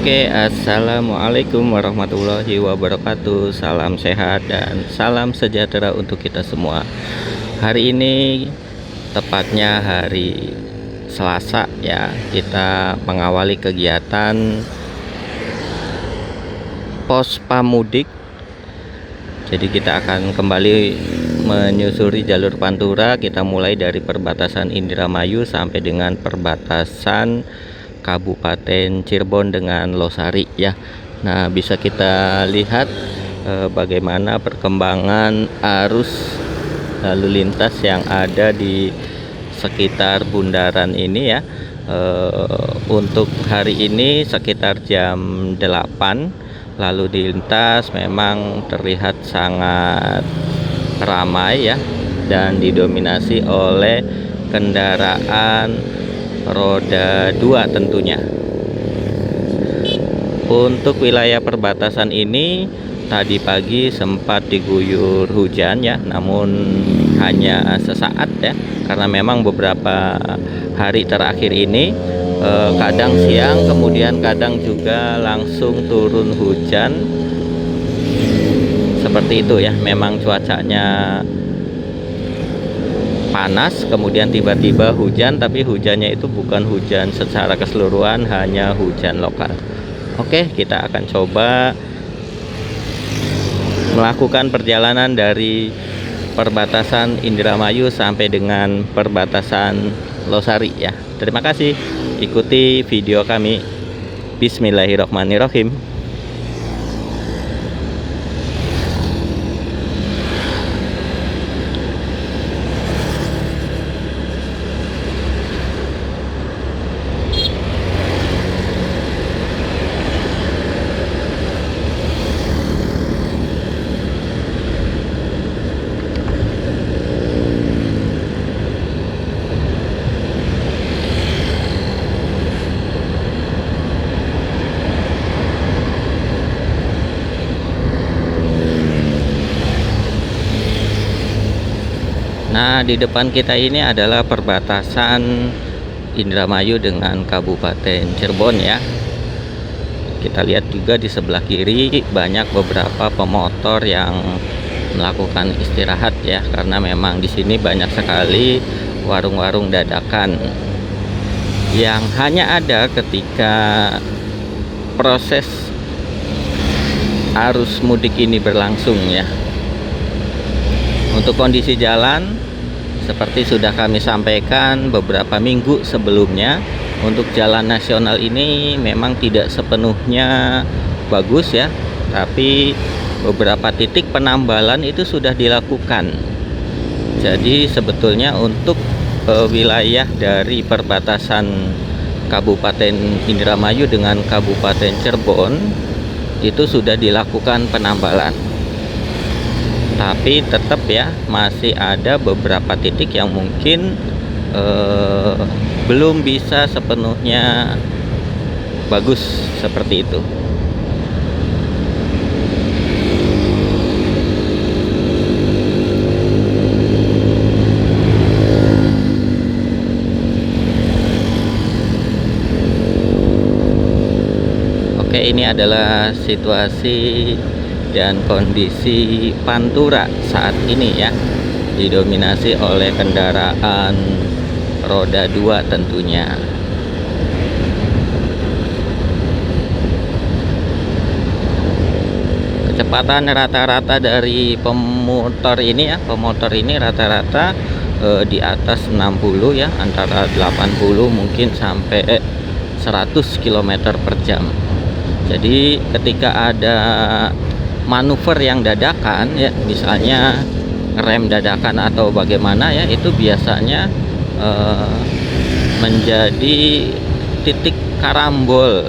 Oke, assalamualaikum warahmatullahi wabarakatuh. Salam sehat dan salam sejahtera untuk kita semua. Hari ini tepatnya hari Selasa ya, kita mengawali kegiatan pos pamudik. Jadi kita akan kembali menyusuri jalur Pantura. Kita mulai dari perbatasan Indramayu sampai dengan perbatasan Kabupaten Cirebon dengan Losari ya. Nah, bisa kita lihat bagaimana perkembangan arus lalu lintas yang ada di sekitar bundaran ini ya. Untuk hari ini sekitar jam 8 lalu lintas memang terlihat sangat ramai ya, dan didominasi oleh kendaraan roda 2 tentunya. Untuk wilayah perbatasan ini tadi pagi sempat diguyur hujan ya, namun hanya sesaat ya, karena memang beberapa hari terakhir ini kadang siang kemudian kadang juga langsung turun hujan seperti itu ya. Memang cuacanya panas kemudian tiba-tiba hujan, tapi hujannya itu bukan hujan secara keseluruhan, hanya hujan lokal. Oke, kita akan coba melakukan perjalanan dari perbatasan Indramayu sampai dengan perbatasan Losari ya. Terima kasih, ikuti video kami. Bismillahirrahmanirrahim. Nah, di depan kita ini adalah perbatasan Indramayu dengan Kabupaten Cirebon ya. Kita lihat juga di sebelah kiri banyak beberapa pemotor yang melakukan istirahat ya, karena memang di sini banyak sekali warung-warung dadakan yang hanya ada ketika proses arus mudik ini berlangsung ya. Untuk kondisi jalan seperti sudah kami sampaikan beberapa minggu sebelumnya, untuk jalan nasional ini memang tidak sepenuhnya bagus ya, tapi beberapa titik penambalan itu sudah dilakukan. Jadi sebetulnya untuk wilayah dari perbatasan Kabupaten Indramayu dengan Kabupaten Cirebon itu sudah dilakukan penambalan. Tapi tetap ya, masih ada beberapa titik yang mungkin belum bisa sepenuhnya bagus seperti itu. Oke, ini adalah situasi dan kondisi Pantura saat ini ya, didominasi oleh kendaraan roda 2 tentunya. Kecepatan rata-rata dari pemotor ini rata-rata di atas 60 ya, antara 80 mungkin sampai 100 km per jam. Jadi ketika ada manuver yang dadakan ya, misalnya rem dadakan atau bagaimana ya, itu biasanya menjadi titik karambol.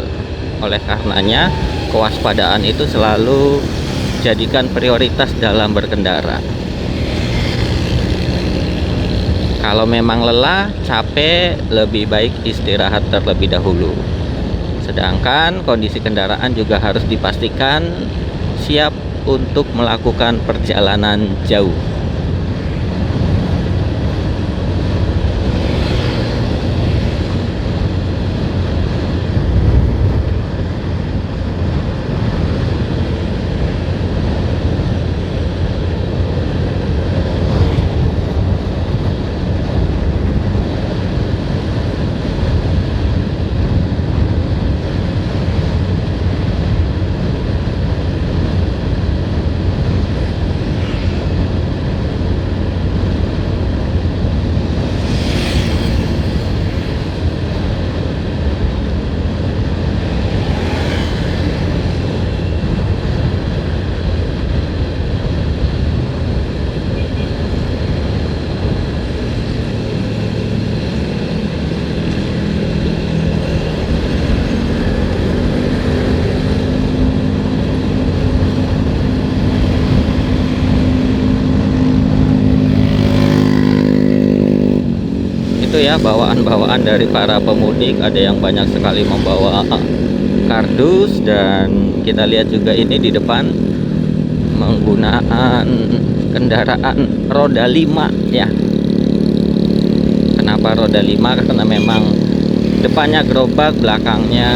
Oleh karenanya kewaspadaan itu selalu jadikan prioritas dalam berkendara. Kalau memang lelah, capek, lebih baik istirahat terlebih dahulu. Sedangkan kondisi kendaraan juga harus dipastikan siap untuk melakukan perjalanan jauh. itu ya bawaan-bawaan dari para pemudik. Ada yang banyak sekali membawa kardus, dan kita lihat juga ini di depan menggunakan kendaraan roda 5 ya. Kenapa roda 5? Karena memang depannya gerobak, belakangnya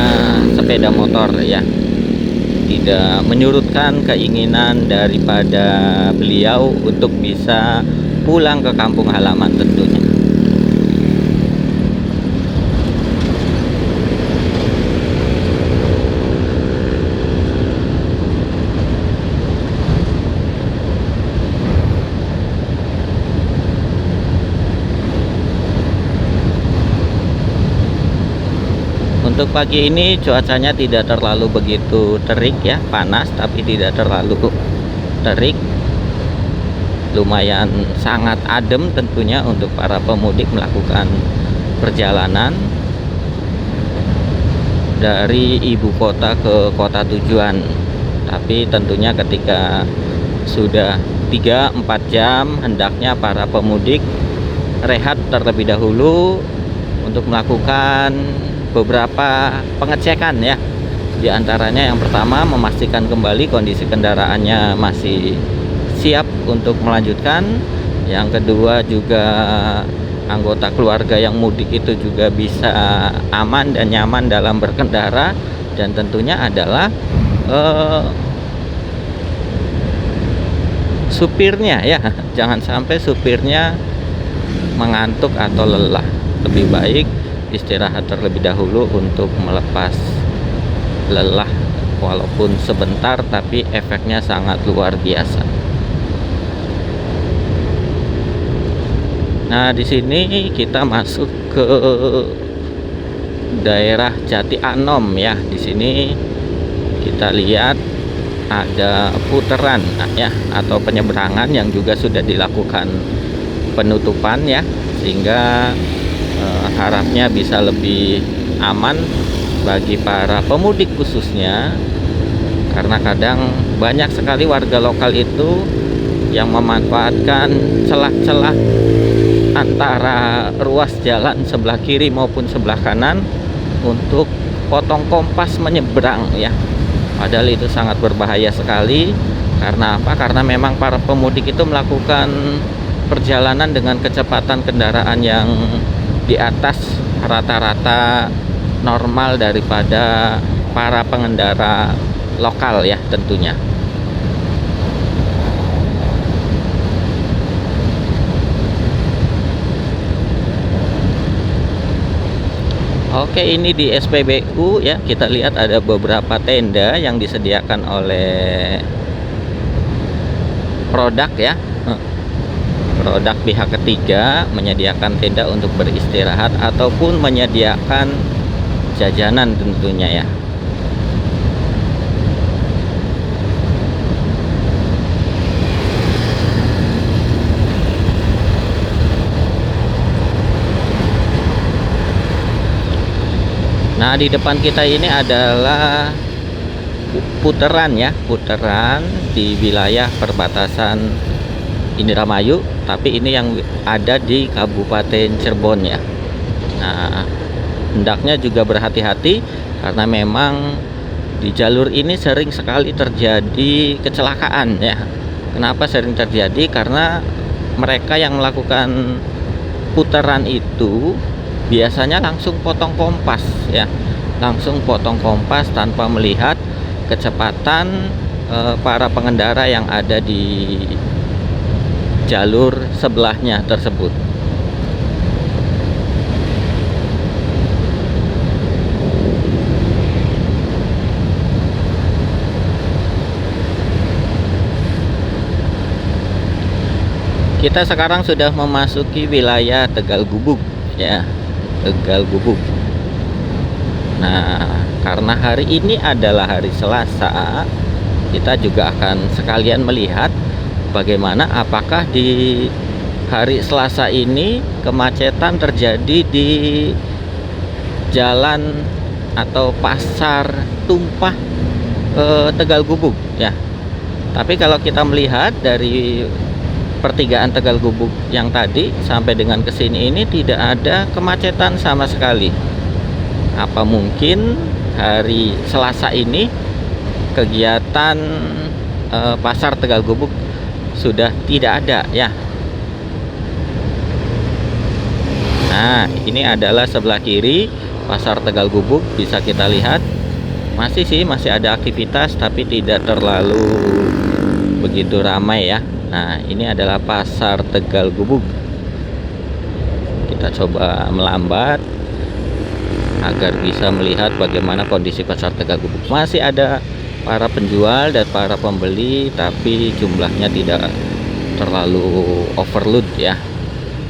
sepeda motor ya. Tidak menyurutkan keinginan daripada beliau untuk bisa pulang ke kampung halaman tentunya. Untuk pagi ini cuacanya tidak terlalu begitu terik ya, panas tapi tidak terlalu terik. Lumayan sangat adem tentunya untuk para pemudik melakukan perjalanan dari ibu kota ke kota tujuan. Tapi tentunya ketika sudah 3-4 jam, hendaknya para pemudik rehat terlebih dahulu untuk melakukan beberapa pengecekan ya. Di antaranya yang pertama, memastikan kembali kondisi kendaraannya masih siap untuk melanjutkan. Yang kedua juga anggota keluarga yang mudik itu juga bisa aman dan nyaman dalam berkendara. Dan tentunya adalah supirnya ya, jangan sampai supirnya mengantuk atau lelah. Lebih baik istirahat terlebih dahulu untuk melepas lelah, walaupun sebentar tapi efeknya sangat luar biasa. Nah, di sini kita masuk ke daerah Jati Anom ya. Di sini kita lihat ada putaran ya, atau penyeberangan yang juga sudah dilakukan penutupan ya, sehingga harapnya bisa lebih aman bagi para pemudik khususnya, karena kadang banyak sekali warga lokal itu yang memanfaatkan celah-celah antara ruas jalan sebelah kiri maupun sebelah kanan untuk potong kompas menyeberang ya. Padahal itu sangat berbahaya sekali. Karena apa? Karena memang para pemudik itu melakukan perjalanan dengan kecepatan kendaraan yang di atas rata-rata normal daripada para pengendara lokal ya tentunya. Oke, ini di SPBU ya, kita lihat ada beberapa tenda yang disediakan oleh produk ya. Produk pihak ketiga menyediakan tenda untuk beristirahat ataupun menyediakan jajanan tentunya ya. Nah, di depan kita ini adalah putaran ya, putaran di wilayah perbatasan Indramayu, tapi ini yang ada di Kabupaten Cirebon ya. Nah, hendaknya juga berhati-hati karena memang di jalur ini sering sekali terjadi kecelakaan ya. Kenapa sering terjadi? Karena mereka yang melakukan putaran itu biasanya langsung potong kompas ya, langsung potong kompas tanpa melihat kecepatan para pengendara yang ada di jalur sebelahnya tersebut. Kita sekarang sudah memasuki wilayah Tegal Gubug ya, Tegal Gubug. Nah, karena hari ini adalah hari Selasa, kita juga akan sekalian melihat bagaimana apakah di hari Selasa ini kemacetan terjadi di jalan atau pasar tumpah Tegal Gubug ya. Tapi kalau kita melihat dari pertigaan Tegal Gubuk yang tadi sampai dengan kesini ini tidak ada kemacetan sama sekali. Apa mungkin hari Selasa ini kegiatan pasar Tegal Gubuk sudah tidak ada ya. Nah, ini adalah sebelah kiri pasar Tegal Gubuk, bisa kita lihat masih ada aktivitas tapi tidak terlalu begitu ramai ya. Nah, ini adalah pasar Tegal Gubuk. Kita coba melambat agar bisa melihat bagaimana kondisi pasar Tegal Gubuk. Masih ada para penjual dan para pembeli, tapi jumlahnya tidak terlalu overload ya.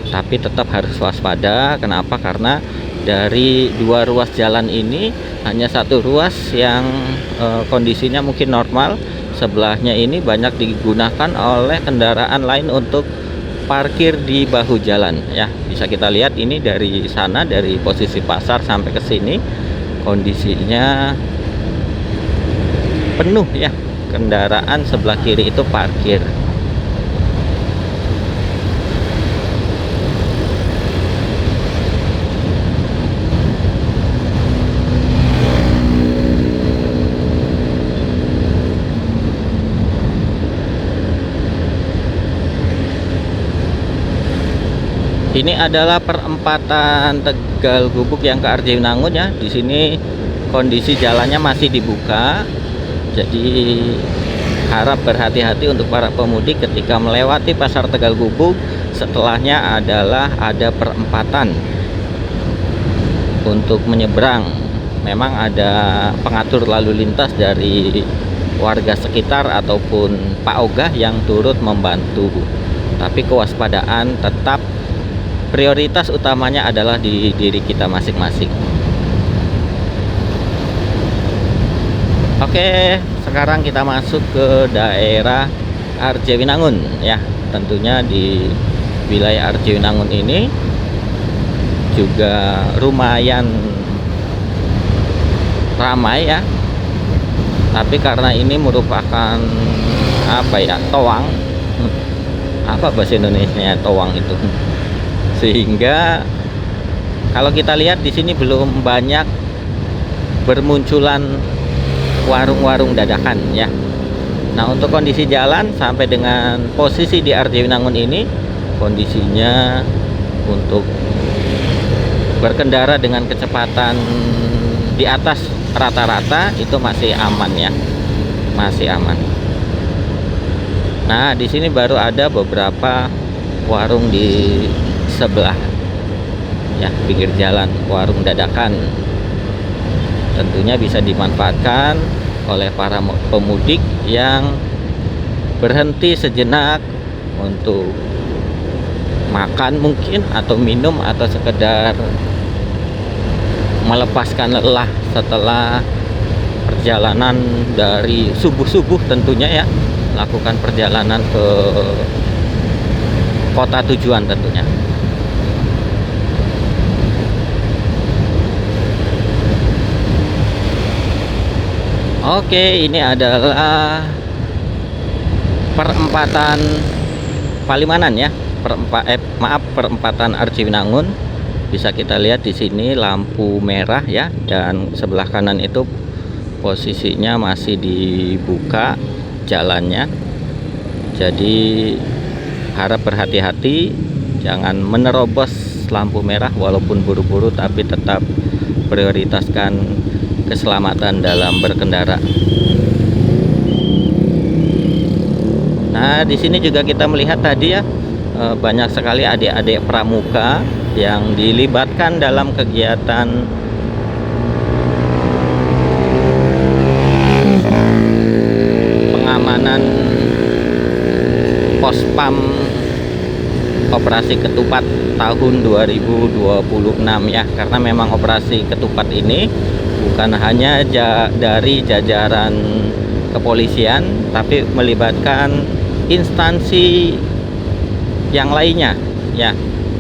Tapi tetap harus waspada. Kenapa? Karena dari dua ruas jalan ini hanya satu ruas yang kondisinya mungkin normal. Sebelahnya ini banyak digunakan oleh kendaraan lain untuk parkir di bahu jalan ya. Bisa kita lihat ini dari sana, dari posisi pasar sampai ke sini kondisinya penuh ya. Kendaraan sebelah kiri itu parkir. Ini adalah perempatan Tegal Gubuk yang ke Arjayunangun ya. Di sini kondisi jalannya masih dibuka. Jadi harap berhati-hati untuk para pemudik ketika melewati pasar Tegal Gubuk. Setelahnya adalah ada perempatan untuk menyeberang. Memang ada pengatur lalu lintas dari warga sekitar ataupun Pak Ogah yang turut membantu. Tapi kewaspadaan tetap, prioritas utamanya adalah di diri kita masing-masing. Oke, sekarang kita masuk ke daerah Arjayunangun ya. Tentunya di wilayah Arjayunangun ini juga lumayan ramai ya. Tapi karena ini merupakan apa ya, toang. Apa bahasa Indonesianya toang itu? Sehingga kalau kita lihat di sini belum banyak bermunculan warung-warung dadakan ya. Nah, untuk kondisi jalan sampai dengan posisi di Arjayunangun ini, kondisinya untuk berkendara dengan kecepatan di atas rata-rata itu masih aman ya, masih aman. Nah, di sini baru ada beberapa warung di sebelah ya, pinggir jalan, warung dadakan. Tentunya bisa dimanfaatkan oleh para pemudik yang berhenti sejenak untuk makan mungkin, atau minum, atau sekedar melepaskan lelah setelah perjalanan dari subuh-subuh tentunya ya, melakukan perjalanan ke kota tujuan tentunya. Oke, ini adalah perempatan Palimanan ya, perempatan Arjayunangun. Bisa kita lihat di sini lampu merah ya, dan sebelah kanan itu posisinya masih dibuka jalannya. Jadi harap berhati-hati, jangan menerobos lampu merah walaupun buru-buru, tapi tetap prioritaskan keselamatan dalam berkendara. Nah, di sini juga kita melihat tadi ya, banyak sekali adik-adik pramuka yang dilibatkan dalam kegiatan pengamanan Pospam Operasi Ketupat tahun 2026 ya. Karena memang Operasi Ketupat ini bukan hanya dari jajaran kepolisian, tapi melibatkan instansi yang lainnya ya.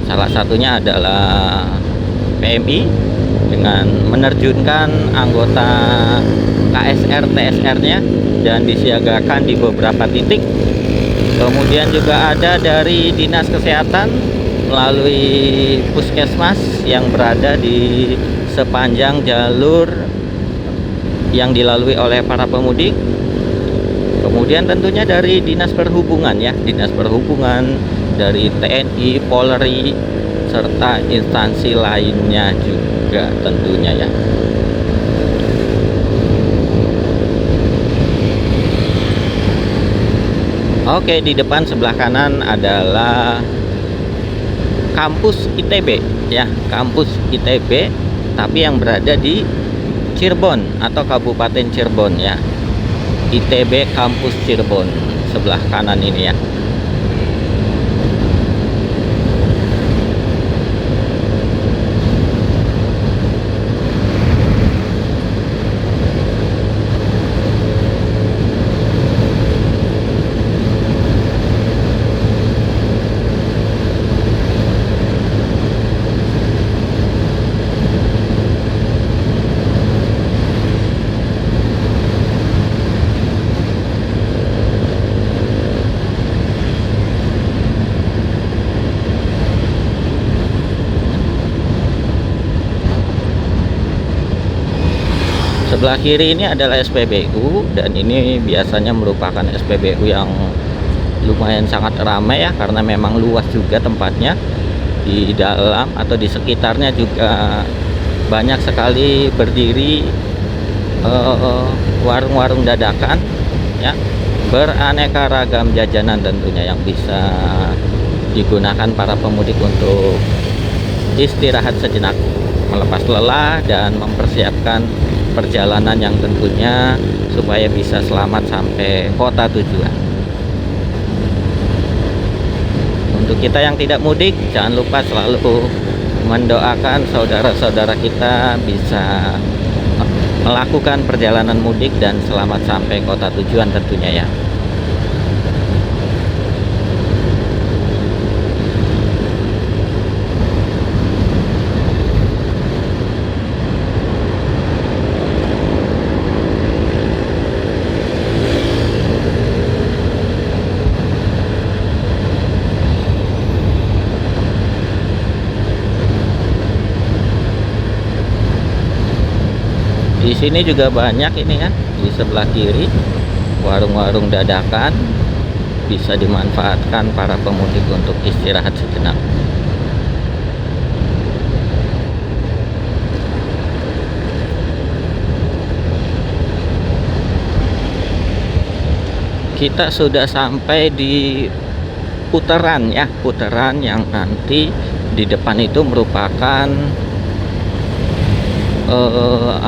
Salah satunya adalah PMI dengan menerjunkan anggota KSR TSR-nya dan disiagakan di beberapa titik Kemudian juga ada dari Dinas Kesehatan melalui puskesmas yang berada di sepanjang jalur yang dilalui oleh para pemudik. Kemudian tentunya dari Dinas Perhubungan ya, Dinas Perhubungan, dari TNI, Polri, serta instansi lainnya juga tentunya ya. Oke, di depan sebelah kanan adalah kampus ITB ya, kampus ITB, tapi yang berada di Cirebon atau Kabupaten Cirebon ya. ITB kampus Cirebon sebelah kanan ini ya. Sebelah kiri ini adalah SPBU, dan ini biasanya merupakan SPBU yang lumayan sangat ramai ya, karena memang luas juga tempatnya. Di dalam atau di sekitarnya juga banyak sekali berdiri warung-warung dadakan ya, beraneka ragam jajanan tentunya yang bisa digunakan para pemudik untuk istirahat sejenak, melepas lelah dan mempersiapkan perjalanan yang tentunya supaya bisa selamat sampai kota tujuan. Untuk kita yang tidak mudik, jangan lupa selalu mendoakan saudara-saudara kita bisa melakukan perjalanan mudik dan selamat sampai kota tujuan tentunya ya. Di sini juga banyak ini ya, di sebelah kiri warung-warung dadakan, bisa dimanfaatkan para pemudik untuk istirahat sejenak. Kita sudah sampai di putaran ya, putaran yang nanti di depan itu merupakan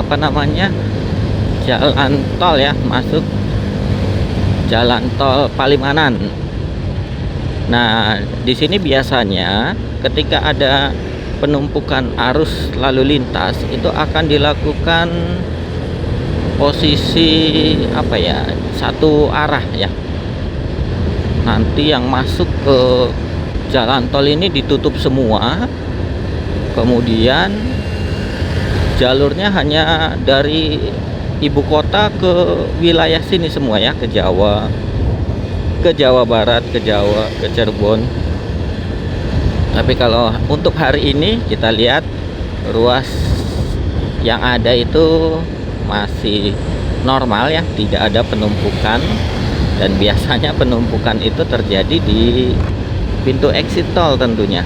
apa namanya, jalan tol ya, masuk jalan tol Palimanan. Nah, di sini biasanya ketika ada penumpukan arus lalu lintas itu akan dilakukan posisi apa ya, satu arah ya. Nanti yang masuk ke jalan tol ini ditutup semua, kemudian jalurnya hanya dari ibu kota ke wilayah sini semua ya, ke Jawa Barat, ke Jawa, ke Cirebon. Tapi kalau untuk hari ini kita lihat ruas yang ada itu masih normal ya, tidak ada penumpukan, dan biasanya penumpukan itu terjadi di pintu exit tol tentunya,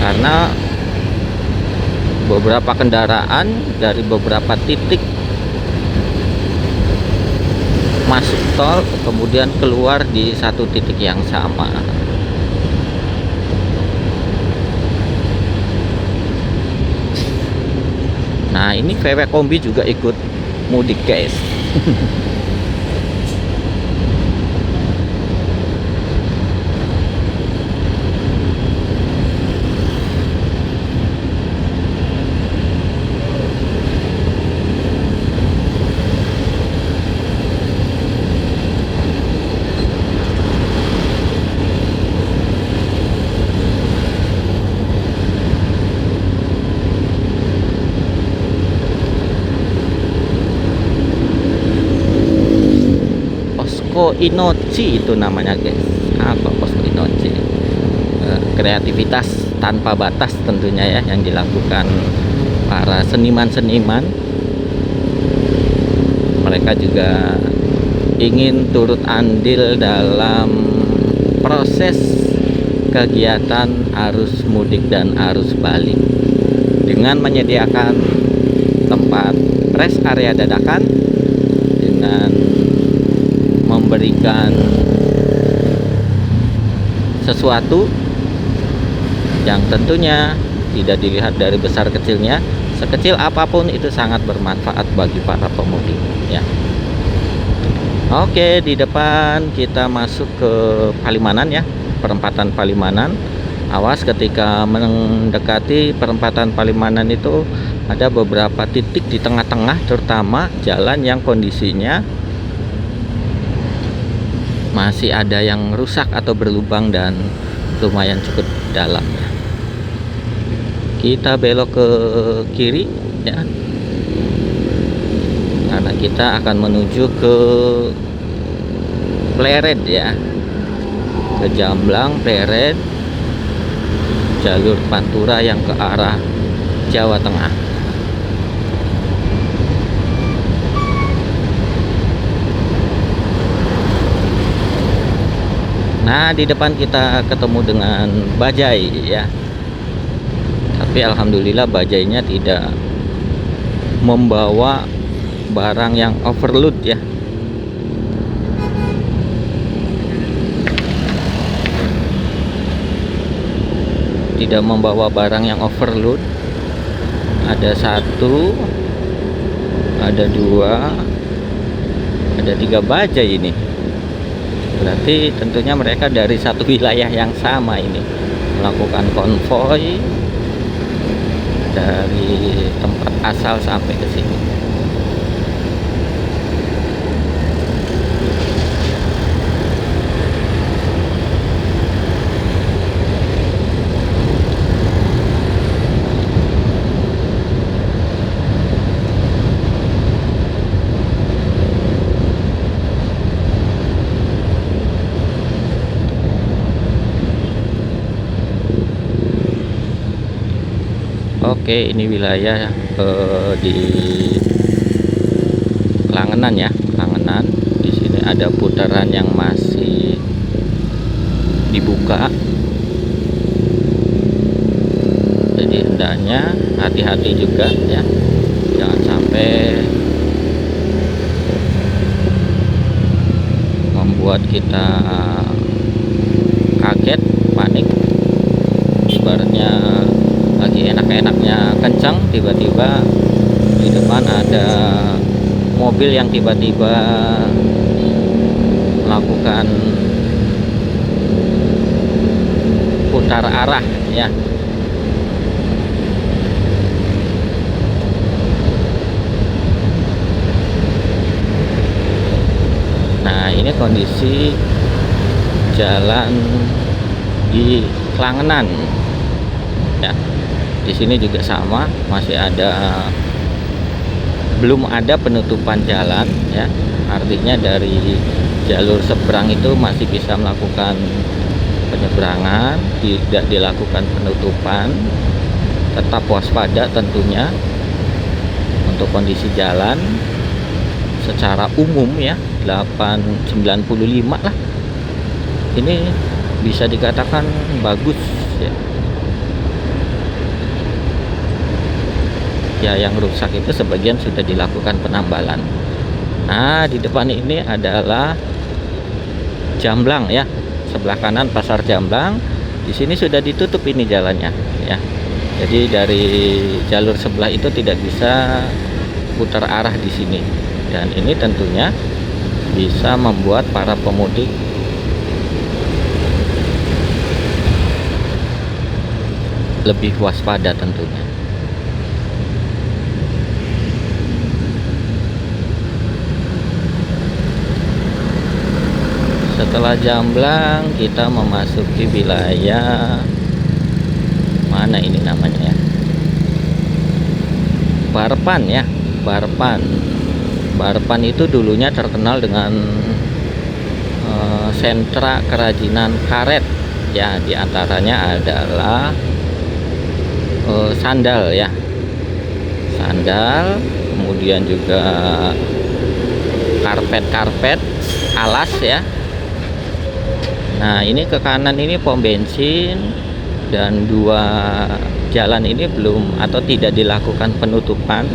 karena beberapa kendaraan dari beberapa titik masuk tol kemudian keluar di satu titik yang sama. Nah, ini VW Kombi juga ikut mudik guys. Posko Inoci itu namanya guys. Apa Posko Inoci? Kreativitas tanpa batas tentunya ya, yang dilakukan para seniman-seniman. Mereka juga ingin turut andil dalam proses kegiatan arus mudik dan arus balik dengan menyediakan tempat rest area dadakan, dengan memberikan sesuatu yang tentunya tidak dilihat dari besar kecilnya. Sekecil apapun itu sangat bermanfaat bagi para pemudik ya. Oke, di depan kita masuk ke Palimanan ya, perempatan Palimanan. Awas ketika mendekati perempatan Palimanan itu ada beberapa titik di tengah-tengah, terutama jalan yang kondisinya masih ada yang rusak atau berlubang dan lumayan cukup dalam ya. Kita belok ke kiri ya, karena kita akan menuju ke Pleret ya, ke Jamblang, Pleret, jalur Pantura yang ke arah Jawa Tengah. Nah, di depan kita ketemu dengan bajai ya. Tapi alhamdulillah bajainya tidak membawa barang yang overload ya. Tidak membawa barang yang overload. Ada 1, ada 2, ada 3 bajai ini. Berarti tentunya mereka dari satu wilayah yang sama ini, melakukan konvoy dari tempat asal sampai ke sini. Oke, ini wilayah di Langenan ya, Langenan. Di sini ada putaran yang masih dibuka. Jadi hendaknya hati-hati juga ya. Jangan sampai membuat kita kaget, panik. Ibaratnya lagi enak-enaknya kencang, tiba-tiba di depan ada mobil yang tiba-tiba melakukan putar arah ya. Nah, ini kondisi jalan di Langenan ya. Di sini juga sama, masih ada, belum ada penutupan jalan ya. Artinya dari jalur seberang itu masih bisa melakukan penyeberangan, tidak dilakukan penutupan. Tetap waspada tentunya untuk kondisi jalan secara umum ya. 895 lah, ini bisa dikatakan bagus ya. Ya, yang rusak itu sebagian sudah dilakukan penambalan. Nah, di depan ini adalah Jamblang ya, sebelah kanan pasar Jamblang. Di sini sudah ditutup ini jalannya ya. Jadi dari jalur sebelah itu tidak bisa putar arah di sini. Dan ini tentunya bisa membuat para pemudik lebih waspada tentunya. Setelah Jamblang kita memasuki wilayah mana ini namanya ya, Barpan ya, Barpan. Barpan itu dulunya terkenal dengan sentra kerajinan karet ya, diantaranya adalah sandal ya, sandal, kemudian juga karpet alas ya. Nah, ini ke kanan ini pom bensin, dan dua jalan ini belum atau tidak dilakukan penutupan,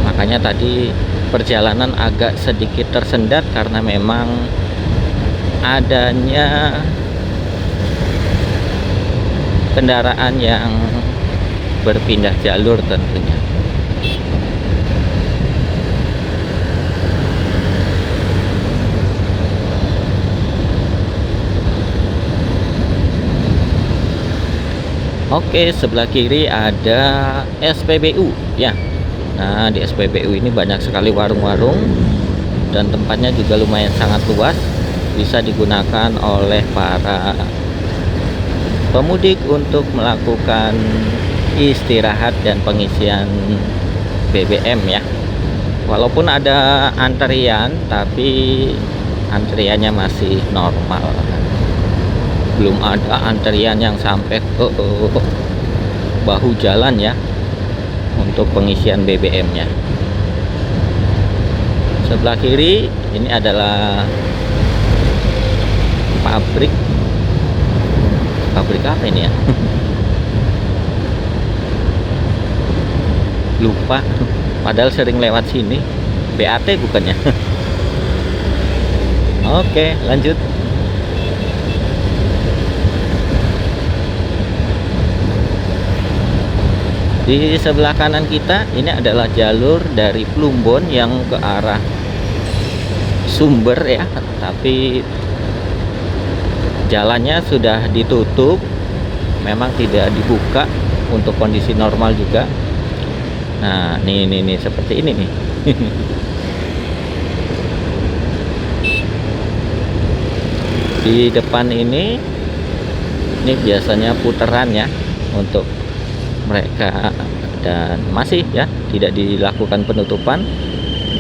makanya tadi perjalanan agak sedikit tersendat karena memang adanya kendaraan yang berpindah jalur tentunya. Oke, sebelah kiri ada SPBU ya. Nah, di SPBU ini banyak sekali warung-warung dan tempatnya juga lumayan sangat luas, bisa digunakan oleh para pemudik untuk melakukan istirahat dan pengisian BBM ya. Walaupun ada antrian, tapi antriannya masih normal. Belum ada antrian yang sampai ke bahu jalan ya untuk pengisian BBM-nya. Sebelah kiri ini adalah pabrik apa ini ya? Lupa, padahal sering lewat sini. BAT bukannya? Oke, lanjut. Di sebelah kanan kita ini adalah jalur dari Plumbon yang ke arah Sumber ya, tapi jalannya sudah ditutup, memang tidak dibuka untuk kondisi normal juga. Nah, nih seperti ini nih. Di depan ini biasanya puteran ya untuk mereka, dan masih ya tidak dilakukan penutupan,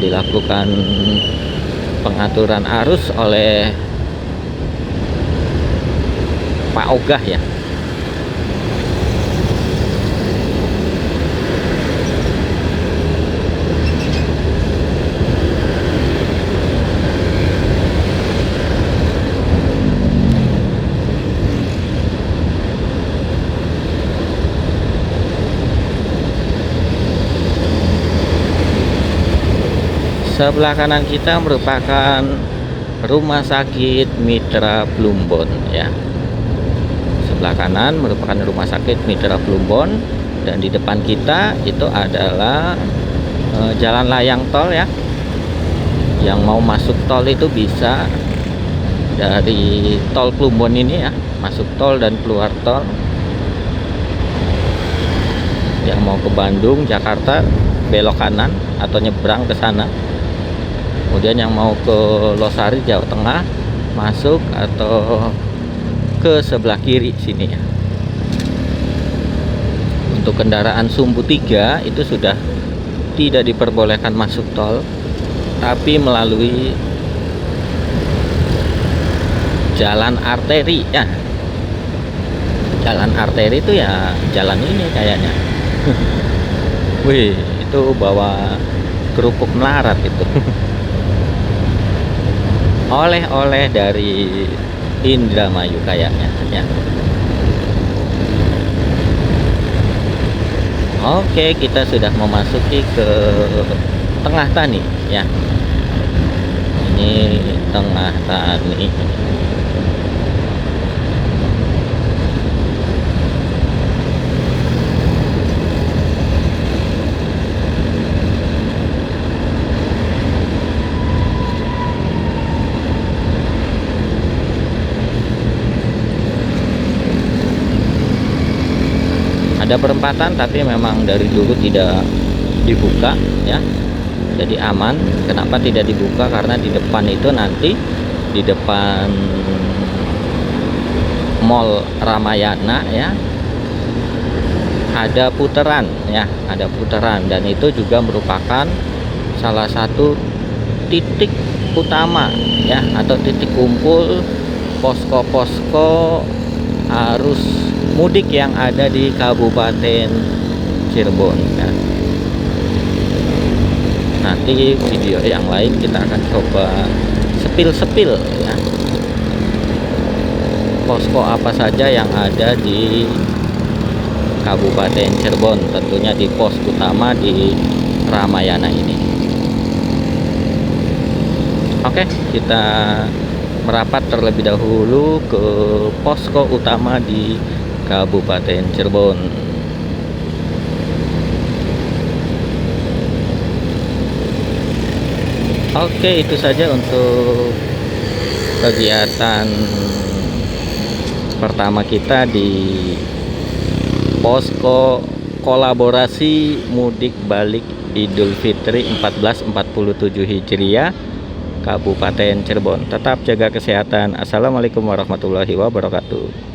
dilakukan pengaturan arus oleh Pak Ogah ya. Sebelah kanan kita merupakan Rumah Sakit Mitra Plumbon ya. Sebelah kanan merupakan Rumah Sakit Mitra Plumbon, dan di depan kita itu adalah jalan layang tol ya. Yang mau masuk tol itu bisa dari tol Plumbon ini ya, masuk tol dan keluar tol. Yang mau ke Bandung, Jakarta belok kanan atau nyebrang ke sana. Kemudian yang mau ke Losari, Jawa Tengah, masuk atau ke sebelah kiri sini ya. Untuk kendaraan sumbu 3 itu sudah tidak diperbolehkan masuk tol, tapi melalui jalan arteri ya. Jalan arteri itu ya jalan ini kayaknya. Wih, itu bawa kerupuk melarat itu. Oleh-oleh dari Indramayu kayaknya ya. Oke, kita sudah memasuki ke Tengah Tani ya. Ini Tengah Tani. Ada perempatan, tapi memang dari dulu tidak dibuka ya, jadi aman. Kenapa tidak dibuka? Karena di depan itu nanti, di depan Mall Ramayana ya, ada putaran ya, ada putaran, dan itu juga merupakan salah satu titik utama ya, atau titik kumpul posko-posko arus mudik yang ada di Kabupaten Cirebon ya. Nanti video yang lain kita akan coba sepil-sepil ya, posko apa saja yang ada di Kabupaten Cirebon, tentunya di pos utama di Ramayana ini. Oke, kita merapat terlebih dahulu ke posko utama di Kabupaten Cirebon. Oke, itu saja untuk kegiatan pertama kita di posko kolaborasi mudik balik Idul Fitri 1447 Hijriah Kabupaten Cirebon. Tetap jaga kesehatan. Assalamualaikum warahmatullahi wabarakatuh.